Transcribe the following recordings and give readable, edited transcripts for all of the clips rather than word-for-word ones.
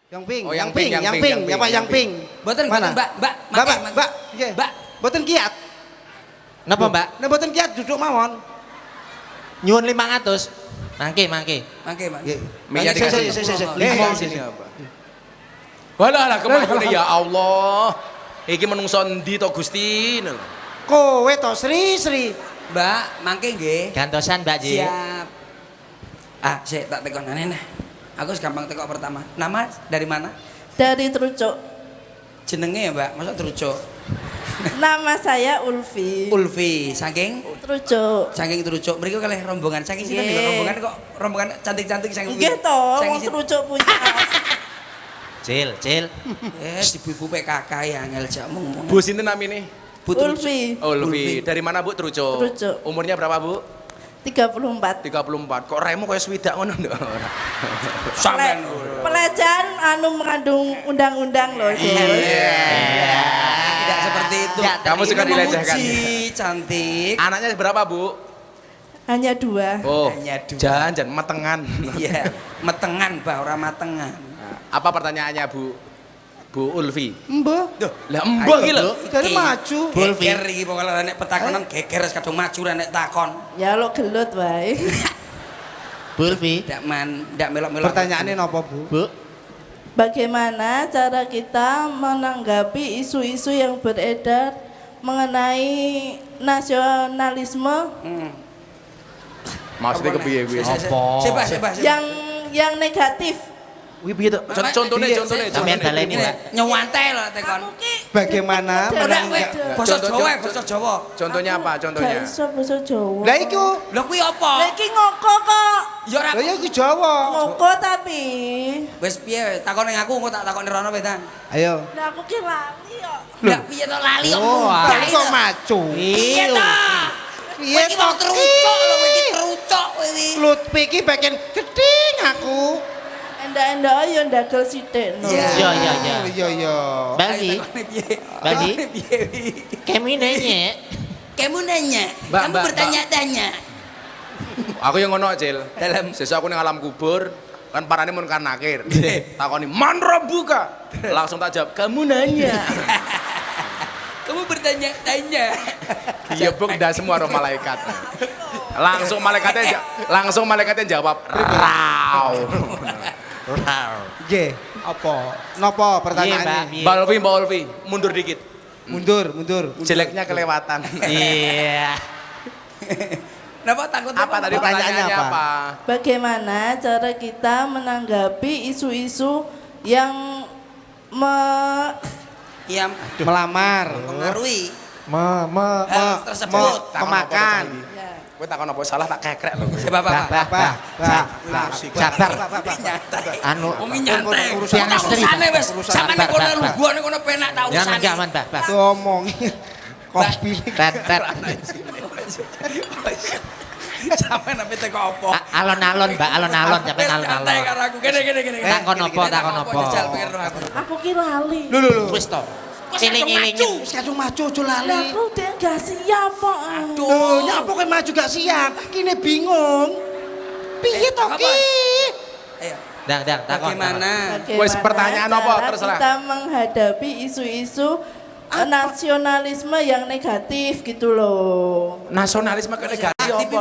Yang pink, Oh, yang pink, yang pink, ya Pak, yang pink. Boten, Mana? Mbak, Mbak, nggih. Mbak. Boten kiat. Napa, Mbak? Nek boten kiat duduk mawon. Nyuwun 500. Mangke. Mangke. Nggih. Meja dikasih. Lima sini apa? Walah kemana ya Allah. Iki menungso endi to Gusti? Kowe to Sri. Mbak, mangke nggih. Gantosan, Mbak Ji. Siap. Sik tak tekonane nah. Aku gampang tekok pertama. Nama dari mana? Dari Trucuk. Jenenge ya, Mbak. Masa Trucuk? Nama saya Ulfi. Ulfi, saking Trucuk. Trucuk. Mriki kalih rombongan saking sinten Nggih. lho rombongan kok rombongan cantik-cantik saking. Nggih to, wong Trucuk punya. Cil. Ibu-ibu PKK ya angel jamu. Bu sinten namine? Bu Trucuk. Ulfi. Ulfi. Dari mana Bu Trucuk? Trucuk. Umurnya berapa Bu? 34. 34. Kok raimu kayak swidak ngono nduk? Sampean. Pelecehan mengandung undang-undang loh. Tidak seperti itu. Kamu suka Ini dilecehkan. memuji, cantik. Anaknya berapa Bu? Hanya 2. Oh, Hanya 2. jangan metengan. Iya, metengan bah ora matengan. Apa pertanyaannya Bu Ulfi? Mbah. Lah mbah iki lho. Dari maju. Geger iki pokoke nek petakonan geger wis kadung maju nek takon. Ya lo gelut wae. Bulfi. Ndak melok-melok. Pertanyaannya napa, Bu? Bu. Bagaimana cara kita menanggapi isu-isu yang beredar mengenai nasionalisme Maksudnya kepiye kuwi? Coba. yang negatif? Kuwi piye to? Contohnya. Sampeyan baleni, Mbak. Nyewantai lho tekon. Bagaimana Basa Jawa. Contohnya apa? Contohnya. Gak iso basa Jawa. Lah iku. Lho kuwi apa? Lah iki ngoko kok. Ya ora. Lah ya iku Jawa. Ngoko tapi. Wis piye? Takon ning aku engko tak takoni rono wetan. Ayo. Lah aku ki lali kok. Lah piye to lali kok Oh, munggah tapi kok maju. Piye to? Piye Kowe iki mau terucuk lho, kowe iki terucuk kowe iki. Lutfi iki bagian geding aku. Endak-endak ayo ndagel sithik no. Iya. Iya. Bagi. Takone piye? Bagi. Takone piye? Kami nanya. Kamu nanya, Mbak, kamu Mbak, bertanya-tanya. Aku yang ngono, Cil. Dalam Sesuk aku ning alam kubur, kan parane mun kan nakir. Takoni, "Man buka." Langsung tak jawab, "Kamu nanya." kamu bertanya-tanya. Iya, Bung, dah semua roh malaikat. Langsung malaikatnya jawab, "Raw." Nggih, apa? Napa pertanyaannya? Mbak Ulfi, mundur dikit. Mundur. Jeleknya kelewatan. Iya. Kenapa takut Apa tadi Pertanyaannya pertanyaannya apa? apa? Bagaimana cara kita menanggapi isu-isu yang yang Melamar. mempengaruhi Hal tersebut? Memakan. Kowe takon apa salah tak kekrek lho. Bapak. Sabar. Nyantai. Anu. Wong nyantai. Urusan istri. Urusane wis sampeyan Sabar, kono Pak. luguane kono penak tak Jangan urusane. jangan, Pak. Ngomongi. Kopi. Tet. Sampeyan sampe teko apa? Alon-alon, Mbak, alon-alon, sampeyan Santai alon-alon. karo aku. Gini. Takon apa? Jajal pikir roh aku. aku ki lali. Lho. Wis to. Kok Eling-elingen. Wis kadung maju aja Lah lali. aku udah gak siap kok. Loh, nyapa kowe maju gak siap? Kini bingung. Piye to ki? Ayo. Dang, takon. Bagaimana? Wes, pertanyaan apa? cara Terserah. kita menghadapi isu-isu nasionalisme yang negatif gitu loh. Nasionalisme ke negatif apa?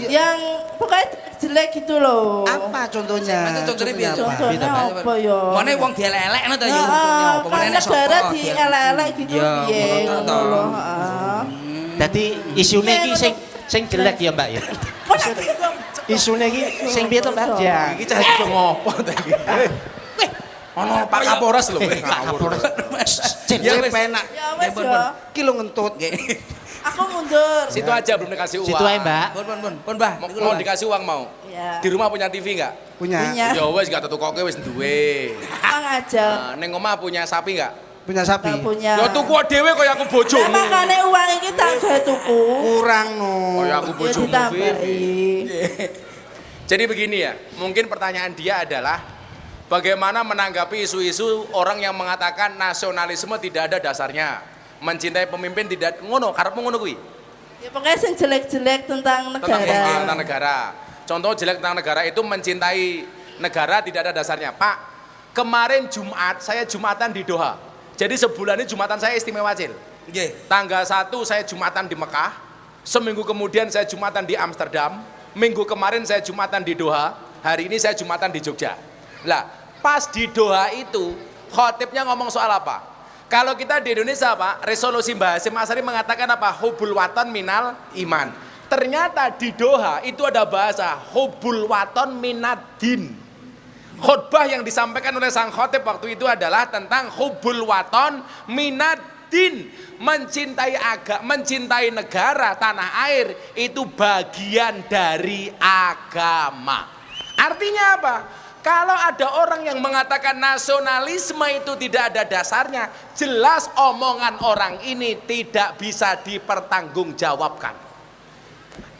Yang pokoknya jelek gitu loh. Apa contohnya? Mas, contohnya piye? Contohnya apa ya? Mana wong dielek-elekno to ya? Kan Pemene negara dielek-elek gitu Ya, piye ngono ngono to. loh. Dadi isune iki sing jelek ya, Mbak ya. Isune iki sing piye to, Mbak? Ya. Iki cah iso ngopo ta iki? Ono Pak Kapolres lho kowe ngawur. Ya penak. Ya wes ya. Ki lo ngentut. Aku mundur. Situ aja belum dikasih uang. Situ ae, Mbak. Pun, Bah. Mau dikasih uang mau? Ya. Di rumah punya TV enggak? Punya. Ya wes gak tukoke wis duwe. Mang aja. Ning omah punya sapi enggak? Punya sapi. Gak punya. Ya tuku dhewe kaya aku bojomu. Makane uang iki tak gawe tuku. Kurang no. Kaya aku Ya bojomu. Fit. ditambahi. Jadi begini ya, mungkin pertanyaan dia adalah bagaimana menanggapi isu-isu orang yang mengatakan nasionalisme tidak ada dasarnya, mencintai pemimpin tidak ngono, karepmu ngono kuwi. Ya pokoknya yang jelek-jelek tentang negara. Tentang negara. Contoh jelek tentang negara itu mencintai negara tidak ada dasarnya. Pak, Kemarin Jumat saya Jumatan di Doha. Jadi sebulan ini Jumatan saya istimewa, Cil. Nggih. Tanggal 1 saya Jumatan di Mekah. Seminggu kemudian saya Jumatan di Amsterdam. Minggu kemarin saya Jumatan di Doha. Hari ini saya Jumatan di Jogja. Lah, pas di Doha itu khotibnya ngomong soal apa? Kalau kita di Indonesia, Pak, resolusi Mbah Hasyim Asy'ari mengatakan apa? Hubul waton minal iman. Ternyata di Doha itu ada bahasa hubul waton minad din. Khutbah yang disampaikan oleh sang khotib waktu itu adalah tentang hubul waton minad din. Mencintai negara, tanah air itu bagian dari agama. Artinya apa? Kalau ada orang yang mengatakan nasionalisme itu tidak ada dasarnya, jelas omongan orang ini tidak bisa dipertanggungjawabkan.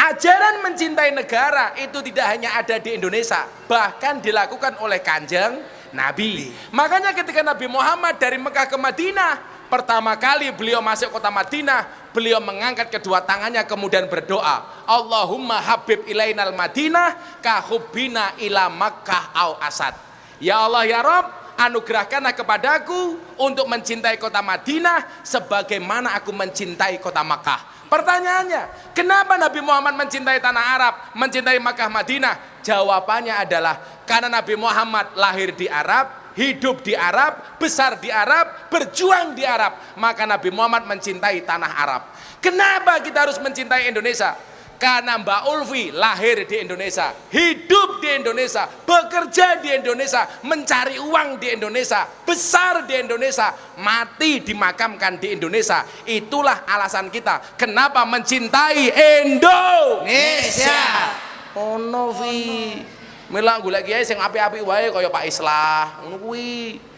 Ajaran mencintai negara itu tidak hanya ada di Indonesia, bahkan dilakukan oleh Kanjeng Nabi. Makanya ketika Nabi Muhammad dari Mekah ke Madinah, pertama kali beliau masuk kota Madinah, beliau mengangkat kedua tangannya kemudian berdoa, Allahumma habib ilainal Madinah kahubbina ila Makkah au Asad. Ya Allah ya Rabb, anugerahkanlah kepadaku untuk mencintai kota Madinah sebagaimana aku mencintai kota Makkah. Pertanyaannya, kenapa Nabi Muhammad mencintai tanah Arab, mencintai Makkah Madinah? Jawabannya adalah karena Nabi Muhammad lahir di Arab, hidup di Arab, besar di Arab, berjuang di Arab. Maka Nabi Muhammad mencintai tanah Arab. Kenapa kita harus mencintai Indonesia? Karena Mbak Ulfi lahir di Indonesia, hidup di Indonesia, bekerja di Indonesia, mencari uang di Indonesia, besar di Indonesia, mati dimakamkan di Indonesia. Itulah alasan kita kenapa mencintai Indonesia. Ono Vi, milang golek kiai sing apik-apik wae kaya Pak Islah, ngono kuwi.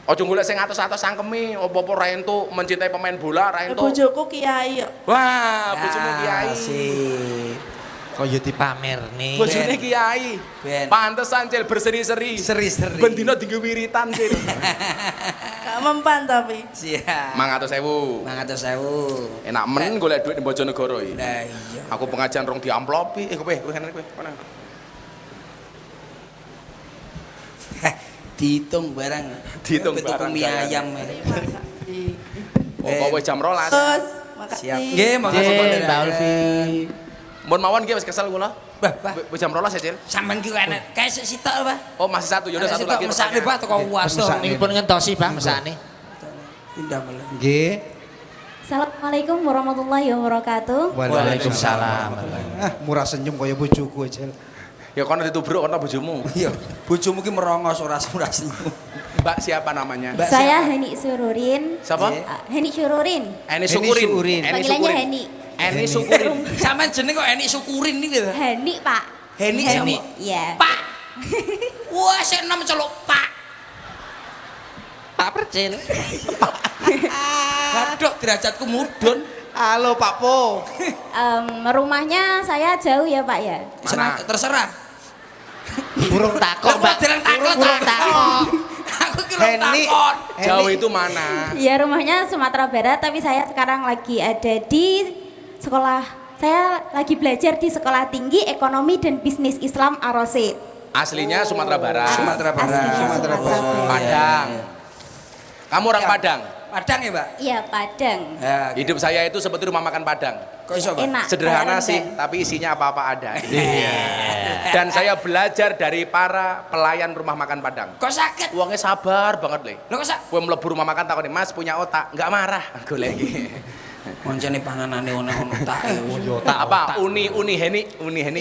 Aja golek sing atos-atos sangkeme, apa-apa ra entuk mencintai pemain bola ra entuk. Bojoku kiai. Wah, bojomu kiai. Kaya dipamerne. Bojone kiai. Ben. Pantesan Cil berseri-seri. Seri-seri. Ben dina dienggo wiritan Cil. Gak mempan tapi. Siap. 500.000. 500.000. Enak men golek duit di Bojonegoro iki. Nah iya. Aku pengajian rong diamplopi. Kowe ngene kowe. Mana? Dihitung barang. Dihitung Betul barang, mie jangan. ayam. Apa wis jam 12? Terus, makasih. Siap. Nggih, makasih Mbak Ulfi. Mun mawon nggih wis kesel kula. Bah, bah. Wis jam 12 ya, Cil. Sampean ki enak. Kayak sitok, Pak. Oh, masih satu. Ya udah satu lagi. Mesake, Pak, teko wasto. Niki pun ngentosi, Pak, mesane. Pindah malah. Nggih. Assalamualaikum warahmatullahi wabarakatuh. Waalaikumsalam. Ah, murah senyum kaya bojoku aja. Ya kono ditubruk kono bojomu. Iya, bojomu ki merongos ora senyum. Mbak siapa namanya? Mbak Saya siapa? Heni Sururin. Siapa? Heni Sururin. Eni Syukurin. Syukurin. Eni Panggilannya Syukurin. Heni. Eni Syukurin. Sampean jeneng kok Eni Syukurin iki lho. Heni, Pak. Heni Heni. siapa? Iya. Pak. Wah, sik nom celuk Pak. Pak Percil. Aduh, derajatku mudhun. Halo Pak Po. Rumahnya saya jauh ya, Pak ya. Mana? Terserah. Burung takok, Mbak. Dereng takut. Burung takok. Aku ki lho Heni. takon. Jauh itu mana? Ya, rumahnya Sumatera Barat, tapi saya sekarang lagi ada di sekolah. Saya lagi belajar di Sekolah Tinggi Ekonomi dan Bisnis Islam Arose. Aslinya Sumatera Barat. Sumatera Barat. Aslinya Sumatera Sumatera Barat. Barat. Padang. Kamu orang Ya. Padang. Padang ya, Pak? Iya, Padang. Ya, Hidup saya itu seperti rumah makan Padang. kok iso, Pak? Enak. Sederhana kayak sih, rendang. tapi isinya apa-apa ada. Dan saya belajar dari para pelayan rumah makan Padang. Kok sakit? Uangnya sabar banget, Le. Lho kok sak? Kue mlebu rumah makan takoni, "Mas punya otak?" Enggak marah. Golek iki. Moncene panganane ono-ono tak. Apa? Uni Heni.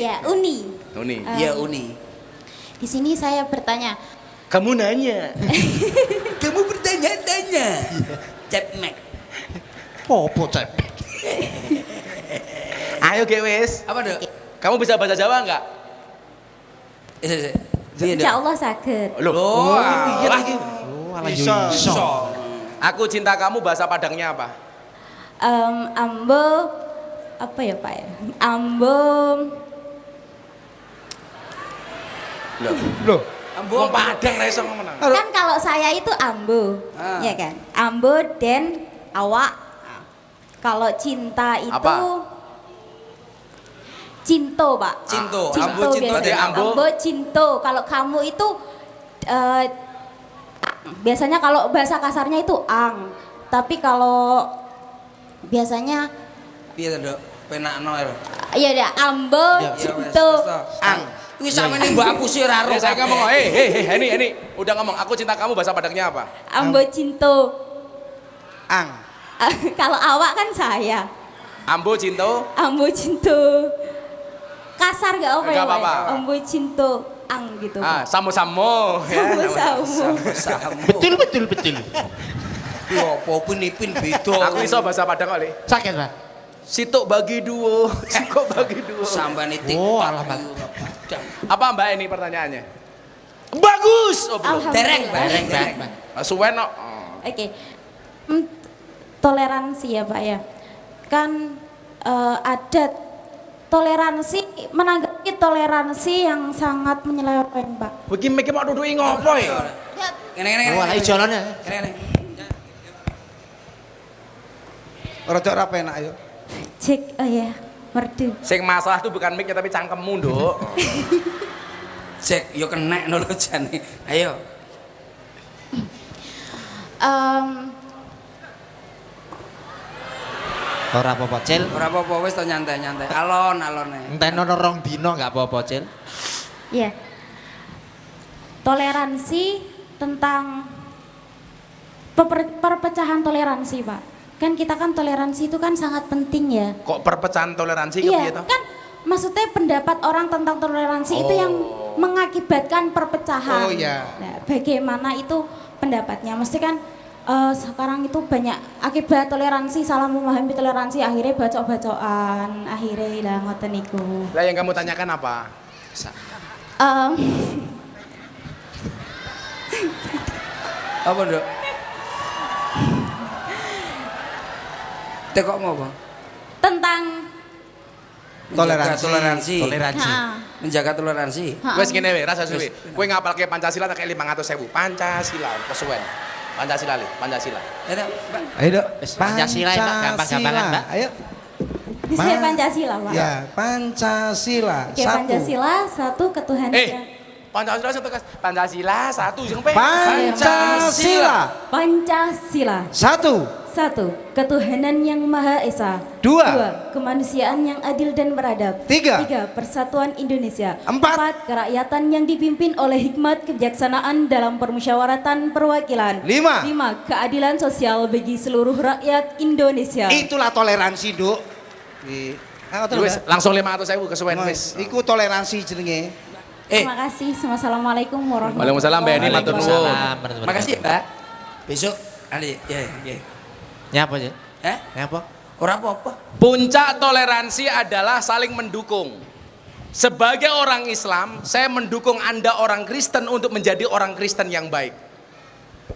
Ya, Uni. Uni. Iya, Uni. Di sini saya bertanya, Kamu nanya. Kamu bertanya-tanya. Cepmek. Popo cep. Ayo ge wis. Apa, Dok? Kamu bisa bahasa Jawa enggak? Iya, insya Allah sakit. Loh. Oh, iya lah. lagi. Oh, ala yo Iso. iso. Aku cinta kamu bahasa Padangnya apa? Ambo, apa ya Pak ya? Ambo, Loh, Wong Padang ra iso ngomong. kan kalau saya itu ambo, Ah. ya kan? Ambo dan awak. Kalau cinta itu Apa? cinto, Pak. Cinto. Cinto Ambo, cinto, biasanya. ada ambo. Ambo cinto. Kalau kamu itu Biasanya kalau bahasa kasarnya itu ang. Tapi kalau biasanya Piye to, Nduk? Penakno lho. ya ada ambo Ya wes, cinta. wes to. Ang. Kuwi sampeyan mbakku sih ora ro. Saya ngomong, ini, udah ngomong, aku cinta kamu bahasa Padangnya apa? Ambo cinta. Ang. Kalau awak kan saya. Ambo cinta. Ambo cinta. Kasar gak apa ya? Gak Pak? apa-apa. Ambo cinta ang gitu. Samo-samo. Sama-sama. Betul. Yo apa pin beda. Aku iso bahasa Padang kok, Le. Sakit, Pak. Situk bagi duo, sikok bagi duo. Sampeyan iki. Oh, alamak. Apa Mbak ini pertanyaannya? Bagus. Oh, belum. Dereng, Pak. Dereng. Suwen no. Oke. Toleransi ya Pak ya. Kan ada toleransi, menanggapi toleransi yang sangat menyelewengkan Pak. Begini mikir mau duduk ngopo ya? Kene. Wah, ijolannya. Kene. Rada ora penak ayo. Cek, oh ya, merdu. Sing masalah tuh bukan mic tapi cangkemmu, Nduk. Cek yo kenek no lho jane. Ayo. Ora apa-apa, Cil. Ora apa-apa wis to nyantai-nyantai. Alon-alone. Enteno rong dino enggak apa-apa, Cil. Ya. Toleransi tentang perpecahan toleransi Pak. Kan kita kan toleransi itu kan sangat penting ya. Kok perpecahan toleransi Iya, kepiye toh? kan maksudnya pendapat orang tentang toleransi itu yang mengakibatkan perpecahan. Oh, iya. Nah, bagaimana itu pendapatnya? Mesti kan sekarang itu banyak akibat toleransi, salah memahami toleransi, akhirnya bacok-bacokan, akhirnya lah ngoten niku. Lah yang kamu tanyakan apa? Em, Apa, Nduk? Tekok mau, Bang? tentang Toleransi. Toleransi. Menjaga toleransi. Wes ngene wae, rasa suwe. Kowe ngapalke Pancasila tak 500.000. Pancasila kesuwen. Pancasila le, Pancasila. Ayo, Pak. Ayo, Dok. Pancasila, Pak. Gampang-gampangan, Mbak. Ayo. bisa Pancasila Pak. Ya, Pancasila. Oke, Pancasila satu ketuhanan yang Pancasila satu Pancasila satu jeung pe. Pancasila. Pancasila Satu. ketuhanan yang Maha Esa. Dua. Kemanusiaan yang adil dan beradab. Tiga. Persatuan Indonesia. Empat. Kerakyatan yang dipimpin oleh hikmat kebijaksanaan dalam permusyawaratan perwakilan. Lima. Keadilan sosial bagi seluruh rakyat Indonesia. Itulah toleransi, Duk. Wes langsung 500.000 kesuwen wes. Iku toleransi jenenge. Terima kasih. Wassalamualaikum warahmatullahi Waalaikumsalam, Mbak Eni, matur nuwun. Waalaikumsalam. Makasih ya, Pak. Besok Ali, ya. Nyapa, Cil? Eh? Nyapa? Ora apa-apa. Puncak toleransi adalah saling mendukung. Sebagai orang Islam, saya mendukung Anda orang Kristen untuk menjadi orang Kristen yang baik.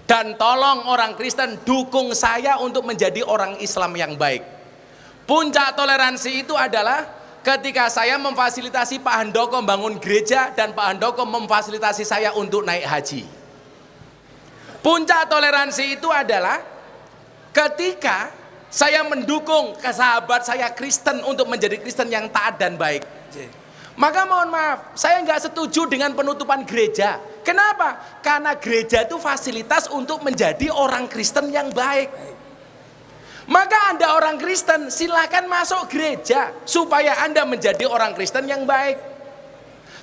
Dan tolong orang Kristen dukung saya untuk menjadi orang Islam yang baik. Puncak toleransi itu adalah ketika saya memfasilitasi Pak Handoko membangun gereja dan Pak Handoko memfasilitasi saya untuk naik haji. Puncak toleransi itu adalah ketika saya mendukung sahabat saya Kristen untuk menjadi Kristen yang taat dan baik. Maka mohon maaf, saya nggak setuju dengan penutupan gereja. Kenapa? Karena gereja itu fasilitas untuk menjadi orang Kristen yang baik. Maka Anda orang Kristen, silakan masuk gereja supaya Anda menjadi orang Kristen yang baik.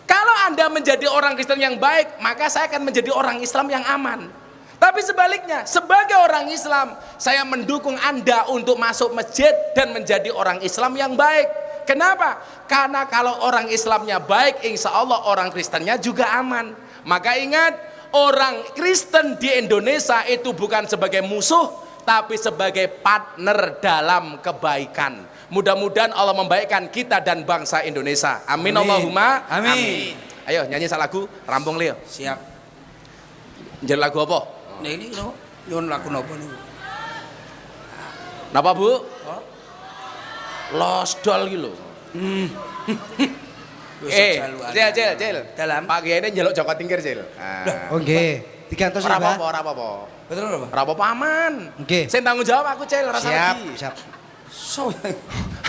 Kalau Anda menjadi orang Kristen yang baik, maka saya akan menjadi orang Islam yang aman. Tapi sebaliknya, sebagai orang Islam, saya mendukung Anda untuk masuk masjid dan menjadi orang Islam yang baik. Kenapa? Karena kalau orang Islamnya baik, insya Allah orang Kristennya juga aman. Maka ingat, orang Kristen di Indonesia itu bukan sebagai musuh, tapi sebagai partner dalam kebaikan. Mudah-mudahan Allah membaikkan kita dan bangsa Indonesia. Amin, Allahumma Amin. Ayo nyanyi salah lagu, rampung Leo. Siap. Jadi lagu apa? Nah ini no, nyuwun lagu napa niku? Napa Bu? Losdol iki lho. Cil. Dalam. Pak Kiai ini njaluk Joko Tingkir, Cil. Oh nggih. Digantos Ora ya, Pak. apa-apa, ora apa-apa. Betul apa? Ora apa-apa aman. Nggih. Sing tanggung jawab aku, Cil, ora salah lagi. Siap. So,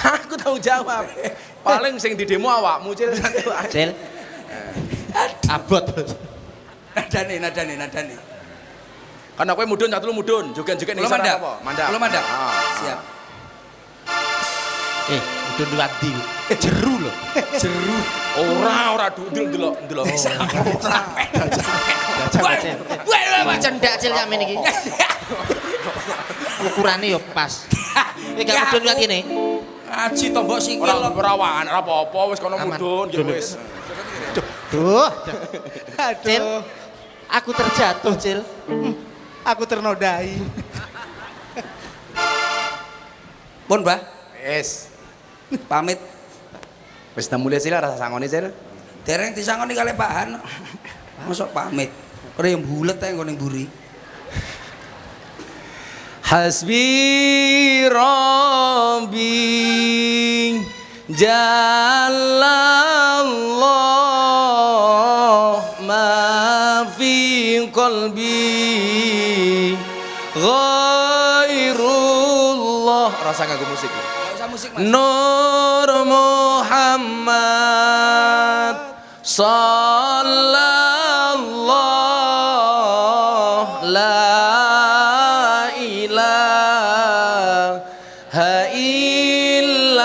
Aku tanggung jawab. Paling sing di demo awakmu, Cil. Cil. Abot. nadane. Karena kowe mudun satu lu mudun, juga-juga ning Kula sana mandap. apa? Mandap. Kula mandap. Ah. Siap. Udah liwati. Jeru lho. Jeru. Ora delok. Wah, cendak cil kami niki. Ukurane yo pas. Kowe gak mudun liwat kene. Ngaji tombok sikil. Ora perawan, ora apa-apa wis kono mudun ya wis. Duh. Cil, Aduh. aku terjatuh, Cil. Aku ternodai. Pun, Mbah. Wis. Pamit. Wis temu le Cil rasa sangone Cil. Dereng disangoni kali Pak Han. Mosok pamit. Ora yang bulet ae nggon ning mburi. Hasbi Rabbi Jalallah ma fi qalbi ghairullah. Rasa nganggo musik. Nur Muhammad sallallahu la ilaha illallah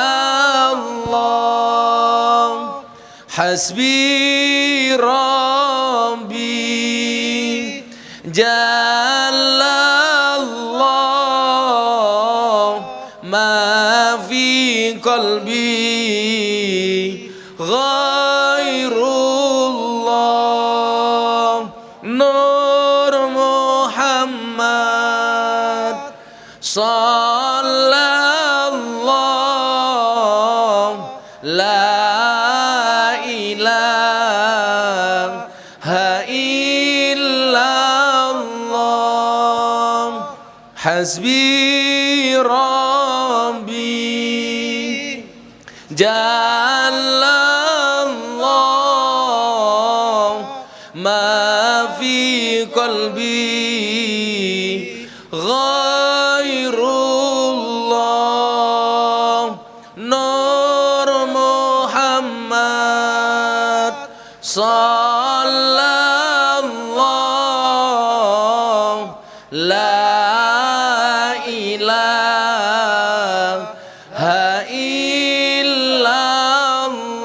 hasbi rabbi jalallah ma fi qalbi ghairullah nur Muhammad sallallahu la ilaha illallah hasbi rabbi jalallah ma fi qalbi ghairullah nur Muhammad sallallahu la